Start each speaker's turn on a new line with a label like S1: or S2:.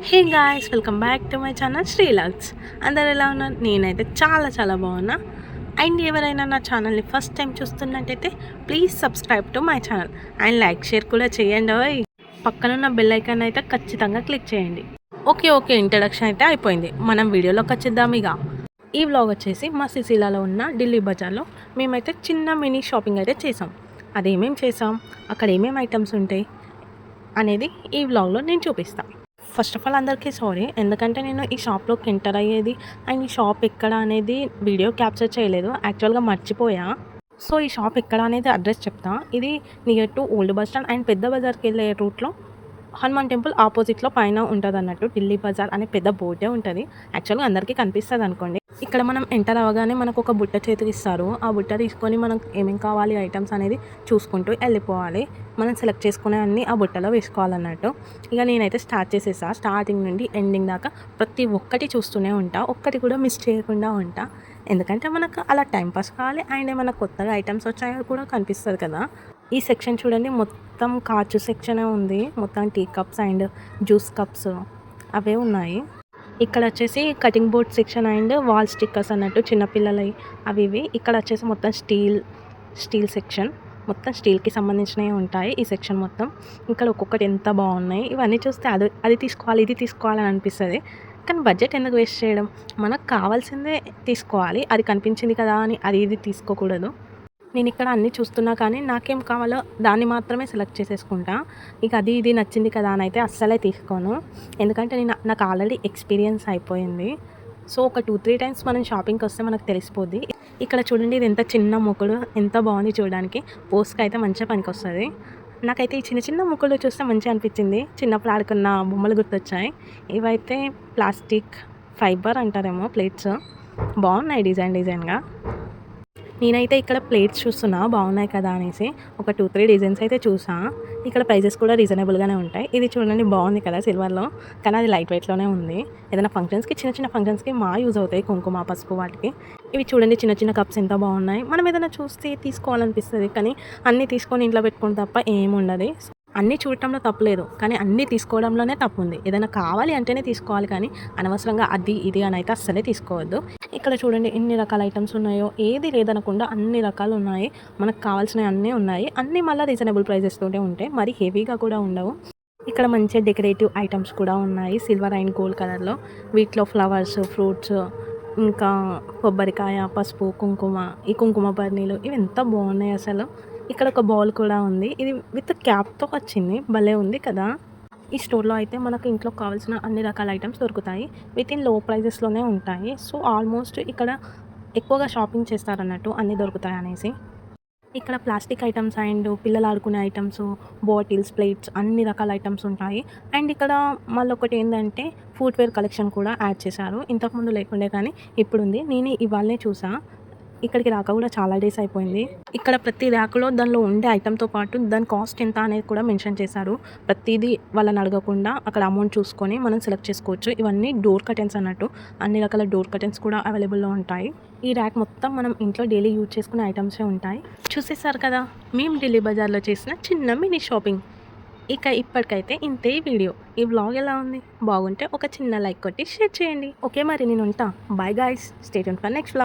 S1: Hey guys, welcome back to my channel శ్రీలాగ్స్. అందరు ఎలా ఉన్నారు? నేనైతే చాలా బాగున్నా. అండ్ ఎవరైనా నా ఛానల్ని ఫస్ట్ టైం చూస్తున్నట్టయితే please subscribe to my channel and like share కూడా చేయండి. పక్కనున్న బెల్ ఐకాన్ అయితే ఖచ్చితంగా క్లిక్ చేయండి. ఓకే ఇంట్రడక్షన్ అయితే అయిపోయింది. మనం వీడియోలోకి వచ్చేద్దాం. ఇక ఈ వ్లాగ్ వచ్చేసి మా సిసిలాలో ఉన్న ఢిల్లీ బజార్లో మేమైతే చిన్న మినీ షాపింగ్ అయితే చేసాం. అదేమేం చేసాం, అక్కడ ఏమేమి ఐటమ్స్ ఉంటాయి అనేది ఈ వ్లాగ్లో నేను చూపిస్తాను. ఫస్ట్ ఆఫ్ ఆల్ అందరికీ సారీ, ఎందుకంటే నేను ఈ షాప్లోకి ఎంటర్ అయ్యేది అండ్ ఈ షాప్ ఎక్కడ అనేది వీడియో క్యాప్చర్ చేయలేదు. యాక్చువల్గా మర్చిపోయా. సో ఈ షాప్ ఎక్కడ అనేది అడ్రస్ చెప్తా. ఇది near to old bus stand and పెద్ద బజార్కి వెళ్ళే రూట్లో హనుమాన్ టెంపుల్ ఆపోజిట్లో పైన ఉంటుంది అన్నట్టు. ఢిల్లీ బజార్ అనే పెద్ద బోర్డే ఉంటుంది. యాక్చువల్గా అందరికీ కనిపిస్తుంది అనుకోండి. ఇక్కడ మనం ఎంటర్ అవ్వగానే మనకు ఒక బుట్ట చేతికి ఇస్తారు. ఆ బుట్ట తీసుకొని మనం ఏమేమి కావాలి ఐటమ్స్ అనేది చూసుకుంటూ వెళ్ళిపోవాలి. మనం సెలెక్ట్ చేసుకునే అన్ని ఆ బుట్టలో వేసుకోవాలన్నట్టు. ఇక నేనైతే స్టార్ట్ చేసేసా. స్టార్టింగ్ నుండి ఎండింగ్ దాకా ప్రతి ఒక్కటి చూస్తూనే ఉంటా. ఒక్కటి కూడా మిస్ చేయకుండా ఉంటా. ఎందుకంటే మనకు అలా టైంపాస్ కావాలి అండ్ ఏమైనా కొత్తగా ఐటమ్స్ వచ్చాయో కూడా కనిపిస్తుంది కదా. ఈ సెక్షన్ చూడండి, మొత్తం కాచు సెక్షనే ఉంది. మొత్తం tea cups and juice cups అవే ఉన్నాయి. ఇక్కడ వచ్చేసి cutting board section and wall stickers అన్నట్టు చిన్నపిల్లలవి అవి ఇవి. ఇక్కడ వచ్చేసి మొత్తం స్టీల్ సెక్షన్, మొత్తం స్టీల్కి సంబంధించినవి ఉంటాయి ఈ సెక్షన్ మొత్తం. ఇక్కడ ఒక్కొక్కటి ఎంత బాగున్నాయి. ఇవన్నీ చూస్తే అది తీసుకోవాలి ఇది తీసుకోవాలని అనిపిస్తుంది. కానీ బడ్జెట్ ఎందుకు వేస్ట్ చేయడం, మనకు కావాల్సిందే తీసుకోవాలి. అది కనిపించింది కదా అని అది ఇది తీసుకోకూడదు. నేను ఇక్కడ అన్నీ చూస్తున్నా కానీ నాకేం కావాలో దాన్ని మాత్రమే సెలెక్ట్ చేసేసుకుంటా. ఇక అది ఇది నచ్చింది కదా అని అయితే అస్సలే తీసుకోను. ఎందుకంటే నాకు ఆల్రెడీ ఎక్స్పీరియన్స్ అయిపోయింది. సో ఒక 2-3 టైమ్స్ మనం షాపింగ్కి వస్తే మనకు తెలిసిపోద్ది. ఇక్కడ చూడండి, ఇది ఎంత చిన్న ముక్కుడు, ఎంత బాగుంది చూడడానికి. పోస్ట్కి అయితే మంచిగా పనికి వస్తుంది. నాకైతే ఈ చిన్న ముక్కులు చూస్తే మంచిగా అనిపించింది. చిన్నప్పుడు ఆడుకున్న బొమ్మలు గుర్తొచ్చాయి. ఇవైతే ప్లాస్టిక్ ఫైబర్ అంటారేమో ప్లేట్స్. బాగున్నాయి డిజైన్గా. నేనైతే ఇక్కడ ప్లేట్స్ చూస్తున్నా బాగున్నాయి కదా అనేసి ఒక 2-3 డిజైన్స్ అయితే చూసా. ఇక్కడ ప్రైజెస్ కూడా రీజనబుల్గానే ఉంటాయి. ఇది చూడండి బాగుంది కదా సిల్వర్లో, కానీ అది లైట్ వెయిట్లోనే ఉంది. ఏదైనా ఫంక్షన్స్కి చిన్న ఫంక్షన్స్కి యూజ్ అవుతాయి, కుంకుమ పసుపు వాటికి. ఇవి చూడండి చిన్న కప్స్ ఎంత బాగున్నాయి. మనం ఏదైనా చూస్తే తీసుకోవాలనిపిస్తుంది, కానీ అన్నీ తీసుకొని ఇంట్లో పెట్టుకుని తప్ప ఏముండదు. అన్నీ చూడటంలో తప్పులేదు, కానీ అన్నీ తీసుకోవడంలోనే తప్పు ఉంది. ఏదైనా కావాలి అంటేనే తీసుకోవాలి, కానీ అనవసరంగా అది ఇది అని అయితే అస్సలే తీసుకోవద్దు. ఇక్కడ చూడండి ఎన్ని రకాల ఐటమ్స్ ఉన్నాయో, ఏది లేదనకుండా అన్ని రకాలు ఉన్నాయి. మనకు కావాల్సినవి అన్నీ ఉన్నాయి. అన్నీ మళ్ళీ రీజనబుల్ ప్రైజెస్ తోటే ఉంటాయి, మరి హెవీగా కూడా ఉండవు. ఇక్కడ మంచి డెకరేటివ్ ఐటమ్స్ కూడా ఉన్నాయి, సిల్వర్ అండ్ గోల్డ్ కలర్లో. వీటిలో ఫ్లవర్స్, ఫ్రూట్స్, ఇంకా కొబ్బరికాయ, పసుపు, కుంకుమ, ఈ కుంకుమ బర్నీలు ఇవి ఎంత బాగున్నాయి అసలు. ఇక్కడ ఒక బౌల్ కూడా ఉంది, ఇది విత్ క్యాప్తో వచ్చింది, భలే ఉంది కదా. ఈ స్టోర్లో అయితే మనకు ఇంట్లో కావాల్సిన అన్ని రకాల ఐటమ్స్ దొరుకుతాయి. విత్ ఇన్ లో ప్రైజెస్లోనే ఉంటాయి. సో ఆల్మోస్ట్ ఇక్కడ ఎక్కువగా షాపింగ్ చేస్తారన్నట్టు, అన్నీ దొరుకుతాయి అనేసి. ఇక్కడ ప్లాస్టిక్ ఐటమ్స్ అండ్ పిల్లలు ఆడుకునే ఐటమ్స్, బాటిల్స్, ప్లేట్స్ అన్ని రకాల ఐటమ్స్ ఉంటాయి. అండ్ ఇక్కడ మళ్ళీ ఒకటి ఏంటంటే ఫుట్వేర్ కలెక్షన్ కూడా యాడ్ చేశారు. ఇంతకుముందు లేకుండే కానీ ఇప్పుడు ఉంది. నేను ఇవాళనే చూసా. ఇక్కడికి రాక కూడా చాలా డేస్ అయిపోయింది. ఇక్కడ ప్రతి ర్యాక్లో దానిలో ఉండే ఐటమ్తో పాటు దాని కాస్ట్ ఎంత అనేది కూడా మెన్షన్ చేశారు. ప్రతిదీ వాళ్ళని అడగకుండా అక్కడ అమౌంట్ చూసుకొని మనం సెలెక్ట్ చేసుకోవచ్చు. ఇవన్నీ డోర్ కర్టెన్స్ అన్నట్టు, అన్ని రకాల డోర్ కర్టెన్స్ కూడా అవైలబుల్లో ఉంటాయి. ఈ ర్యాక్ మొత్తం మనం ఇంట్లో డైలీ యూజ్ చేసుకునే ఐటమ్సే ఉంటాయి. చూసేసారు కదా మేము ఢిల్లీ బజార్లో చేసిన చిన్న మినీ షాపింగ్. ఇక ఇప్పటికైతే ఇంతే వీడియో. ఈ వ్లాగ్ ఎలా ఉంది? బాగుంటే ఒక చిన్న లైక్ కొట్టి షేర్ చేయండి. ఓకే, మరి నేను ఉంటా. Bye guys, stay tuned for next vlog.